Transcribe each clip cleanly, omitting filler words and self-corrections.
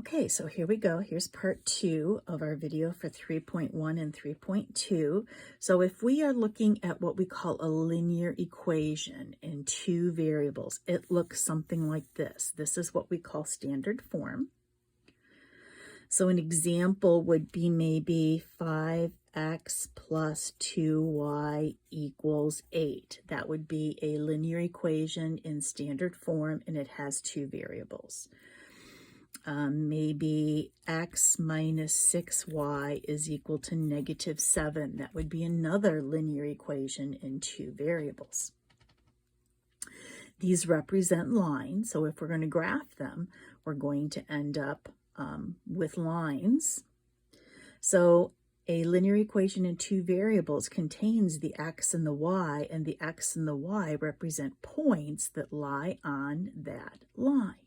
Okay, so here we go. Here's part 2 of our video for 3.1 and 3.2. So if we are looking at what we call a linear equation in two variables, it looks something like this. This is what we call standard form. So an example would be maybe 5x plus 2y equals 8. That would be a linear equation in standard form, and it has two variables. Maybe x minus 6y is equal to -7. That would be another linear equation in two variables. These represent lines, so if we're going to graph them, we're going to end up with lines. So a linear equation in two variables contains the x and the x and the y represent points that lie on that line.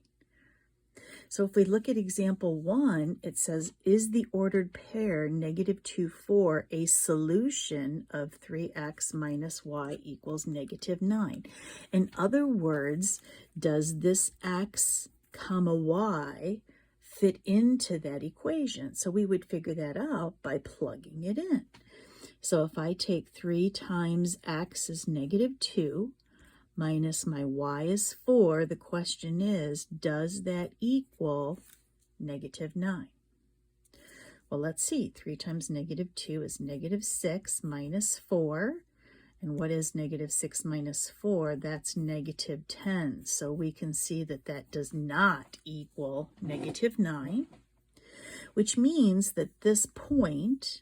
So if we look at example 1, it says, is the ordered pair -2, 4 a solution of 3x minus y equals -9? In other words, does this x comma y fit into that equation? So we would figure that out by plugging it in. So if I take 3 times x is -2, minus my y is 4, the question is, does that equal -9? Well, let's see. 3 times -2 is -6 minus 4. And what is -6 minus 4? That's -10. So we can see that that does not equal -9, which means that this point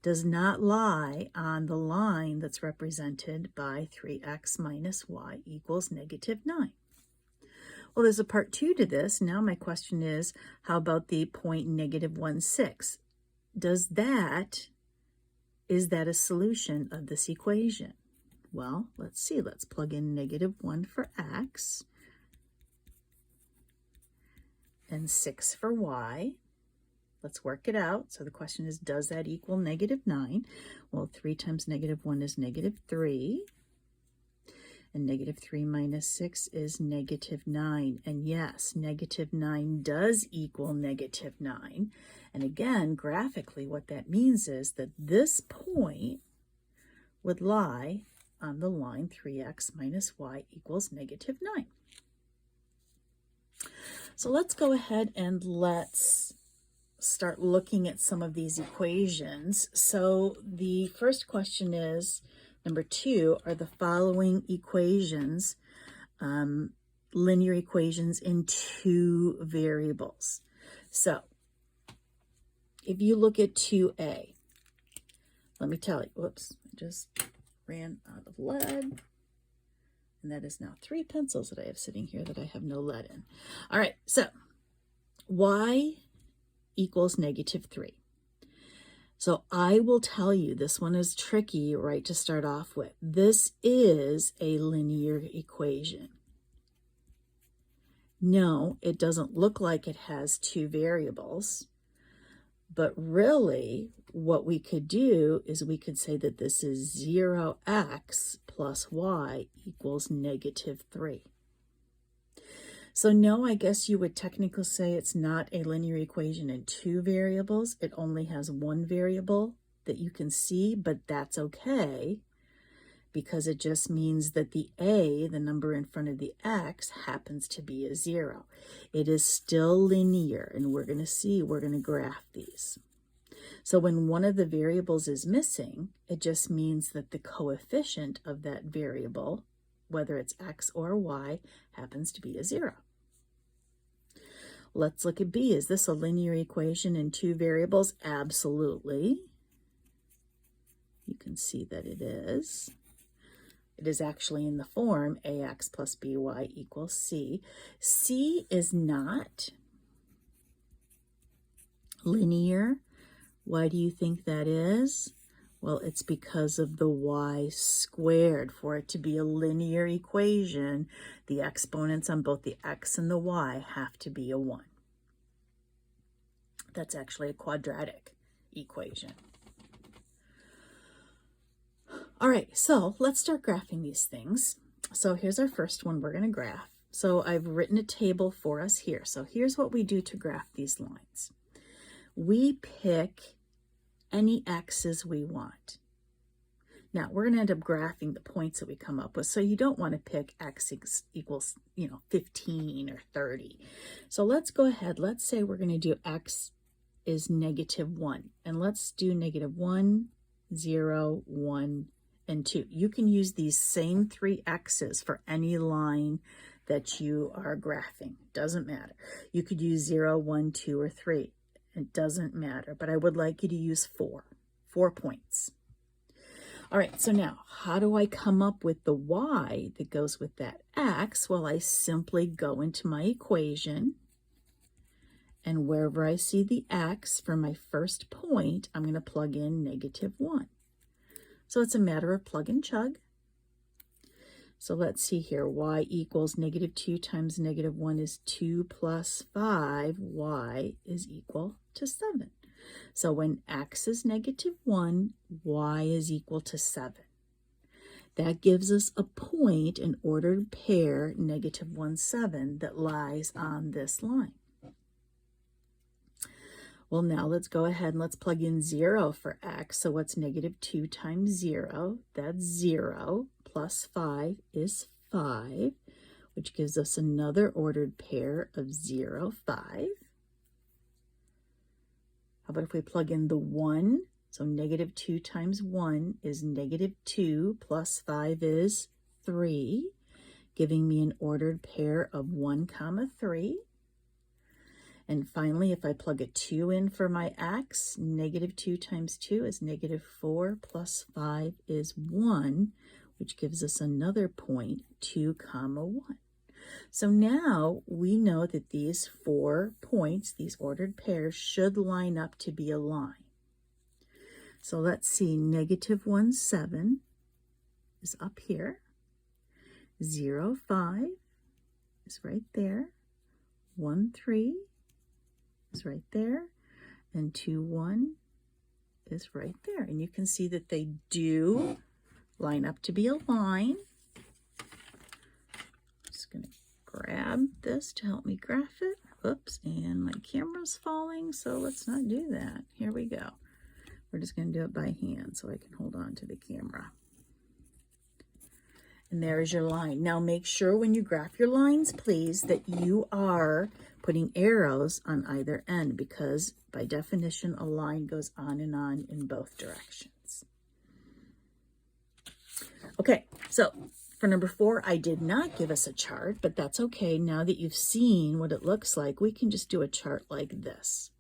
does not lie on the line that's represented by 3x minus y equals -9. Well, there's a part 2 to this. Now my question is, how about the point -1, 6? Is that a solution of this equation? Well, let's see. Let's plug in -1 for x and 6 for y. Let's work it out. So the question is, does that equal -9? Well, 3 times -1 is -3. And -3 minus 6 is -9. And yes, -9 does equal -9. And again, graphically, what that means is that this point would lie on the line 3x minus y equals -9. So let's go ahead and let's start looking at some of these equations. So the first question is, number 2, are the following equations linear equations in two variables? So if you look at 2a, let me tell you, whoops, I just ran out of lead. And that is now 3 pencils that I have sitting here that I have no lead in. All right, so y equals -3. So I will tell you, this one is tricky, right, to start off with. This is a linear equation. No, it doesn't look like it has two variables, but really what we could do is we could say that this is 0x plus y equals -3. So no, I guess you would technically say it's not a linear equation in two variables. It only has one variable that you can see, but that's okay because it just means that the a, the number in front of the x, happens to be a 0. It is still linear, and we're going to see, we're going to graph these. So when one of the variables is missing, it just means that the coefficient of that variable, whether it's x or y, happens to be a 0. Let's look at B. Is this a linear equation in two variables? Absolutely. You can see that it is. It is actually in the form ax plus by equals c. C is not linear. Why do you think that is? Well, it's because of the y squared. For it to be a linear equation, the exponents on both the x and the y have to be a 1. That's actually a quadratic equation. All right, so let's start graphing these things. So here's our first one we're going to graph. So I've written a table for us here. So here's what we do to graph these lines. We pick any x's we want. Now, we're going to end up graphing the points that we come up with, so you don't want to pick x equals, 15 or 30. So let's go ahead. Let's say we're going to do x is -1, and let's do -1, 0, 1, and 2. You can use these same 3 x's for any line that you are graphing. Doesn't matter. You could use 0, 1, 2, or 3. It doesn't matter, but I would like you to use 4 points. All right, so now how do I come up with the y that goes with that x? Well, I simply go into my equation, and wherever I see the x for my first point, I'm going to plug in -1. So it's a matter of plug and chug. So let's see here. Y equals -2 times -1 is 2 plus 5. Y is equal to 7. So when x is -1, y is equal to 7. That gives us a point, an ordered pair, -1, 7, that lies on this line. Well, now let's go ahead and let's plug in 0 for x. So what's -2 times 0? That's 0. Plus 5 is 5, which gives us another ordered pair of 0, 5. How about if we plug in the 1? So -2 times 1 is -2, plus 5 is 3, giving me an ordered pair of 1, 3. And finally, if I plug a 2 in for my x, -2 times 2 is -4, plus 5 is 1, which gives us another point, 2, 1. So now we know that these 4 points, these ordered pairs, should line up to be a line. So let's see, -1, 7 is up here. 0, 5 is right there. 1, 3 is right there. And 2, 1 is right there. And you can see that they do line up to be a line. I'm just going to grab this to help me graph it. Oops, and my camera's falling, so let's not do that. Here we go. We're just going to do it by hand so I can hold on to the camera. And there's your line. Now make sure when you graph your lines, please, that you are putting arrows on either end, because by definition, a line goes on and on in both directions. Okay, so for number 4, I did not give us a chart, but that's okay. Now that you've seen what it looks like, we can just do a chart like this.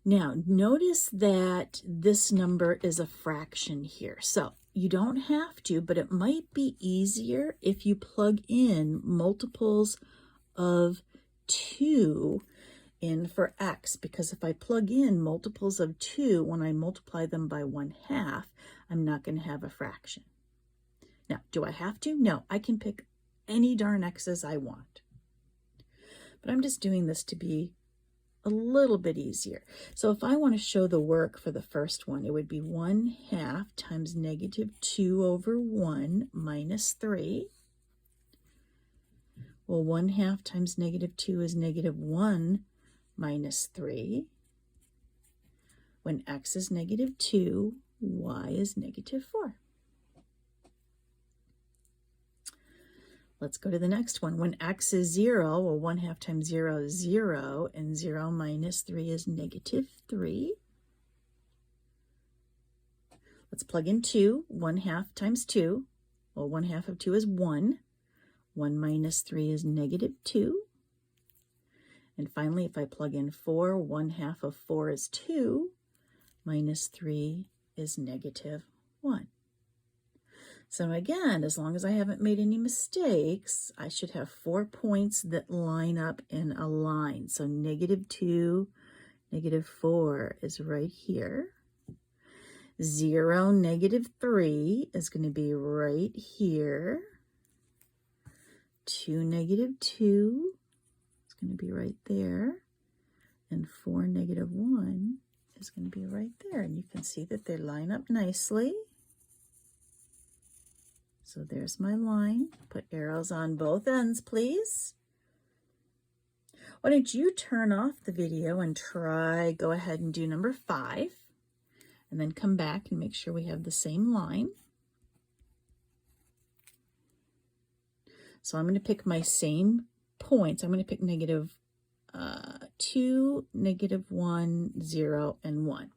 Now, notice that this number is a fraction here. So you don't have to, but it might be easier if you plug in multiples of 2 in for x, because if I plug in multiples of 2, when I multiply them by 1/2, I'm not going to have a fraction. Now, do I have to? No, I can pick any darn x's I want. But I'm just doing this to be a little bit easier. So if I want to show the work for the first one, it would be 1/2 times -2 over 1 minus 3. Well, 1/2 times -2 is -1 minus 3. When x is -2, y is -4. Let's go to the next one. When x is 0, well, 1/2 times 0 is 0, and 0 minus 3 is -3. Let's plug in 2. 1/2 times 2, well, 1/2 of 2 is 1. 1 minus 3 is -2. And finally, if I plug in 4, 1/2 of 4 is 2, minus 3 is -1. So again, as long as I haven't made any mistakes, I should have 4 points that line up in a line. So -2, -4 is right here. 0, -3 is going to be right here. 2, -2 is going to be right there. And 4, -1 is going to be right there. And you can see that they line up nicely. So there's my line. Put arrows on both ends, please. Why don't you turn off the video and go ahead and do number 5, and then come back and make sure we have the same line. So I'm going to pick my same points. I'm going to pick negative 2, negative 1, 0, and 1.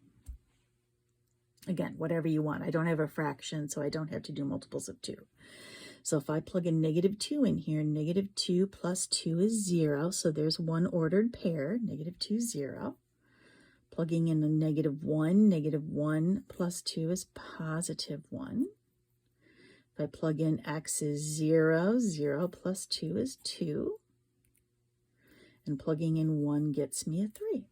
Again, whatever you want. I don't have a fraction, so I don't have to do multiples of 2. So if I plug in negative 2 in here, negative 2 plus 2 is 0. So there's one ordered pair, negative 2, 0. Plugging in a negative 1 plus 2 is positive 1. If I plug in x is 0, 0 plus 2 is 2. And plugging in 1 gets me a 3.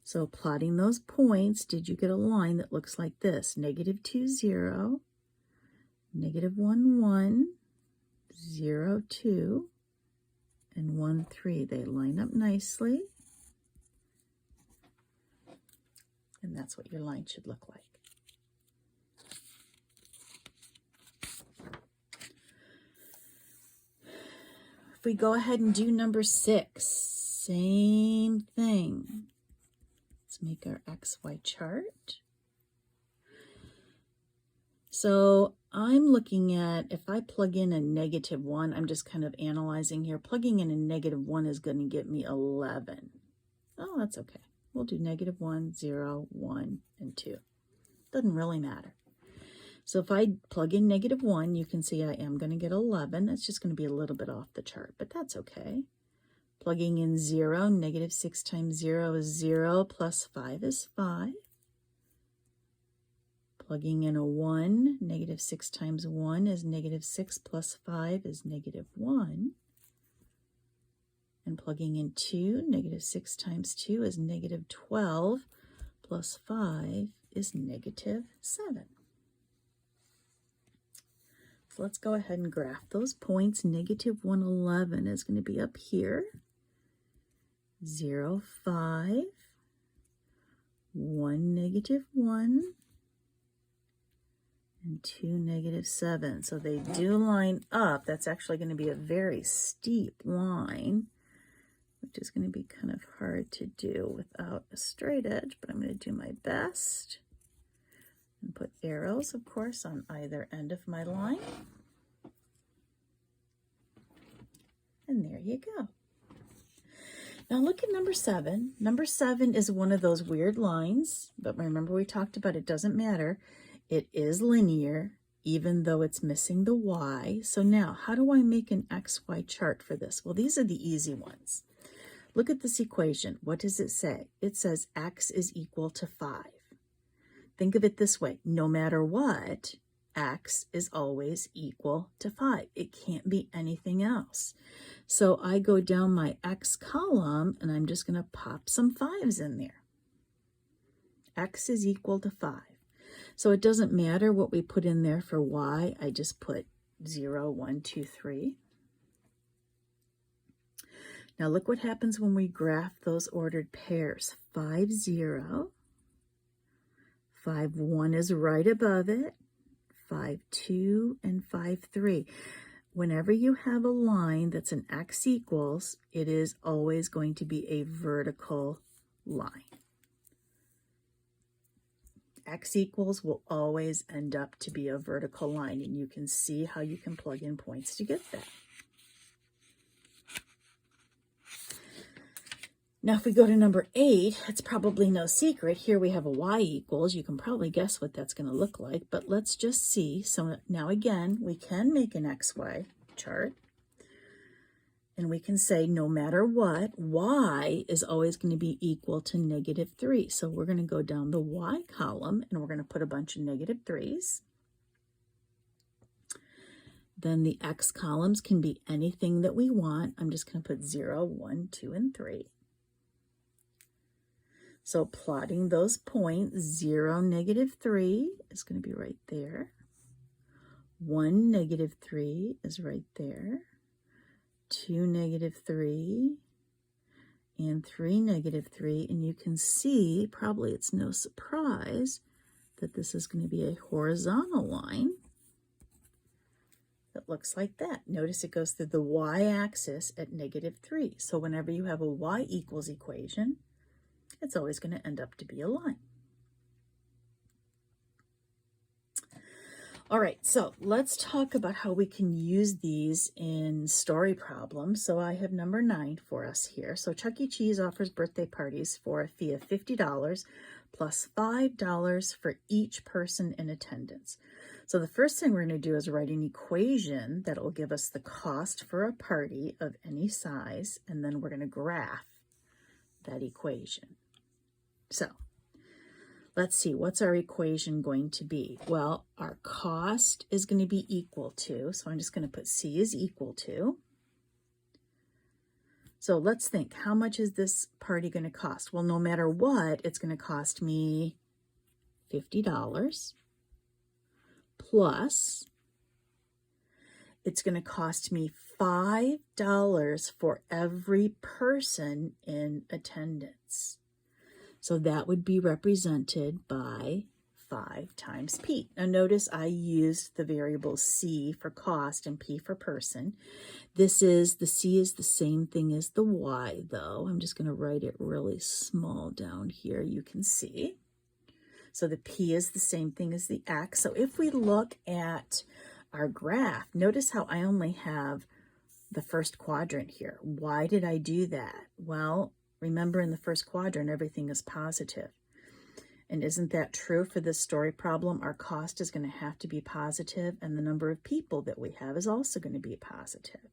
So plotting those points, did you get a line that looks like this? Negative 2, 0, negative 1, 1, 0, 2, and 1, 3. They line up nicely. And that's what your line should look like. If we go ahead and do number 6, same thing. Let's make our XY chart. So I'm looking at, if I plug in a negative 1, I'm just kind of analyzing here. Plugging in a negative 1 is going to get me 11. Oh, that's okay. We'll do negative 1, 0, 1, and 2. Doesn't really matter. So if I plug in negative 1, you can see I am going to get 11. That's just going to be a little bit off the chart, but that's okay. Plugging in 0, negative 6 times 0 is 0, plus 5 is 5. Plugging in a 1, negative 6 times 1 is negative 6, plus 5 is negative 1. And plugging in 2, negative 6 times 2 is negative 12, plus 5 is negative 7. So let's go ahead and graph those points. Negative 111 is going to be up here. 0, 5, 1, negative 1, and 2, negative 7. So they do line up. That's actually going to be a very steep line, which is going to be kind of hard to do without a straight edge, but I'm going to do my best. And put arrows, of course, on either end of my line. And there you go. Now look at number 7. Number 7 is one of those weird lines, but remember we talked about it doesn't matter. It is linear, even though it's missing the y. So now, how do I make an XY chart for this? Well, these are the easy ones. Look at this equation. What does it say? It says x is equal to 5. Think of it this way. No matter what, x is always equal to 5. It can't be anything else. So I go down my x column, and I'm just going to pop some 5s in there. X is equal to 5. So it doesn't matter what we put in there for y. I just put 0, 1, 2, 3. Now look what happens when we graph those ordered pairs. 5, 0. 5, 1 is right above it. 5, 2, and 5, 3. Whenever you have a line that's an x equals, it is always going to be a vertical line. X equals will always end up to be a vertical line, and you can see how you can plug in points to get that. Now, if we go to number 8, it's probably no secret. Here we have a y equals. You can probably guess what that's going to look like, but let's just see. So now again, we can make an XY chart, and we can say no matter what, y is always going to be equal to negative 3. So we're going to go down the y column, and we're going to put a bunch of negative 3s. Then the x columns can be anything that we want. I'm just going to put 0, 1, 2, and 3. So plotting those points, 0, negative 3 is going to be right there. 1, negative 3 is right there. 2, negative 3, and 3, negative 3. And you can see, probably it's no surprise, that this is going to be a horizontal line that looks like that. Notice it goes through the y-axis at -3. So whenever you have a y equals equation, it's always going to end up to be a line. All right, so let's talk about how we can use these in story problems. So I have number 9 for us here. So Chuck E. Cheese offers birthday parties for a fee of $50 plus $5 for each person in attendance. So the first thing we're going to do is write an equation that will give us the cost for a party of any size, and then we're going to graph that equation. So let's see, what's our equation going to be? Well, our cost is going to be equal to, so I'm just going to put C is equal to. So let's think, how much is this party going to cost? Well, no matter what, it's going to cost me $50 plus it's going to cost me $5 for every person in attendance. So that would be represented by 5 times P. Now notice I used the variable C for cost and P for person. The C is the same thing as the Y though. I'm just going to write it really small down here. You can see. So the P is the same thing as the X. So if we look at our graph, notice how I only have the first quadrant here. Why did I do that? Well, remember in the first quadrant, everything is positive. And isn't that true for this story problem? Our cost is going to have to be positive, and the number of people that we have is also going to be positive.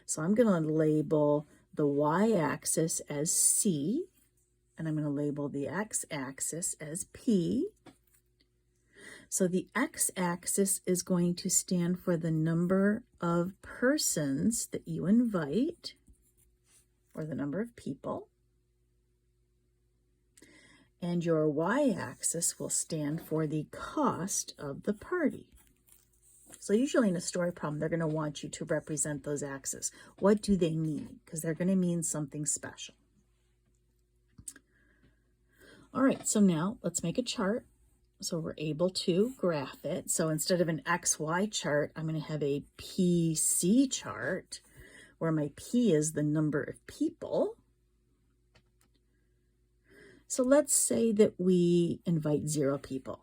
So I'm going to label the y-axis as C, and I'm going to label the x-axis as P. So the x-axis is going to stand for the number of persons that you invite, or the number of people. And your y-axis will stand for the cost of the party. So usually in a story problem, they're going to want you to represent those axes. What do they mean? Because they're going to mean something special. All right, so now let's make a chart. So we're able to graph it. So instead of an XY chart, I'm going to have a PC chart where my P is the number of people. So let's say that we invite 0 people.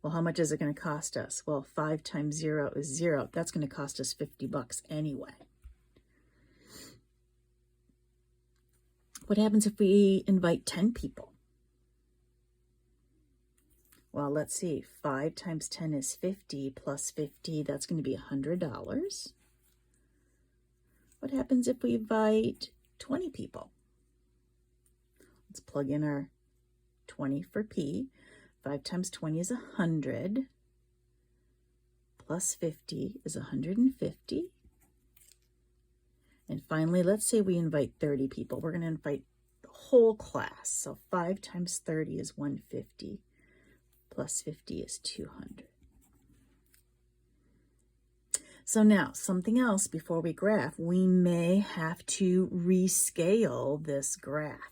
Well, how much is it going to cost us? Well, 5 times 0 is 0. That's going to cost us $50 anyway. What happens if we invite 10 people? Well, let's see. 5 times 10 is 50 plus 50. That's going to be $100. What happens if we invite 20 people? Let's plug in our 20 for P. 5 times 20 is 100. Plus 50 is 150. And finally, let's say we invite 30 people. We're going to invite the whole class. So 5 times 30 is 150. Plus 50 is 200. So now, something else before we graph. We may have to rescale this graph.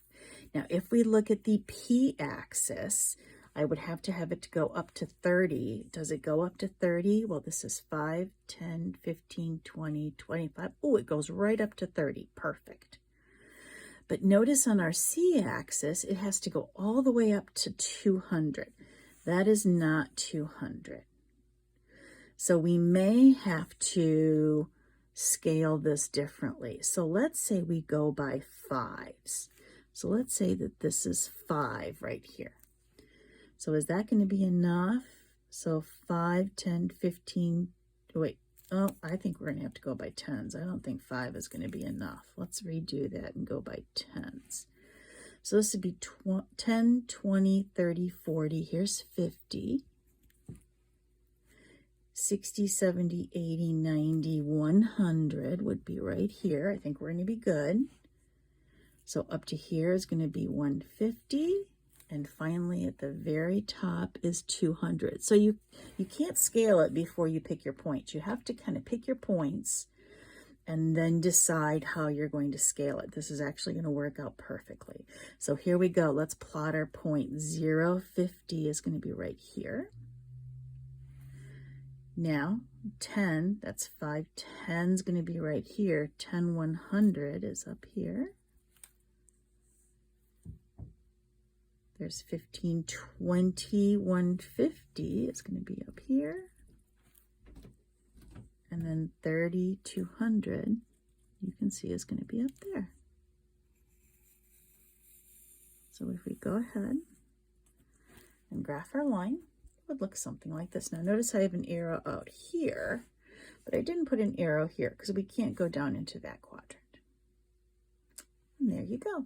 Now, if we look at the p-axis, I would have to have it to go up to 30. Does it go up to 30? Well, this is 5, 10, 15, 20, 25. Oh, it goes right up to 30. Perfect. But notice on our c-axis, it has to go all the way up to 200. That is not 200. So we may have to scale this differently. So let's say we go by 5s. So let's say that this is 5 right here. So is that going to be enough? So 5, 10, 15, wait, oh, I think we're going to have to go by 10s. I don't think 5 is going to be enough. Let's redo that and go by 10s. So this would be 10, 20, 30, 40. Here's 50. 60, 70, 80, 90, 100 would be right here. I think we're going to be good. So up to here is going to be 150. And finally, at the very top is 200. So you can't scale it before you pick your points. You have to kind of pick your points and then decide how you're going to scale it. This is actually going to work out perfectly. So here we go. Let's plot our point. 0, 50 is going to be right here. Now 10, that's 5 10 is going to be right here. 10 100 is up here. There's 15 20 150 is going to be up here. And then 30 200, you can see, is going to be up there. So if we go ahead and graph our line, it would look something like this. Now notice I have an arrow out here, but I didn't put an arrow here because we can't go down into that quadrant. And there you go.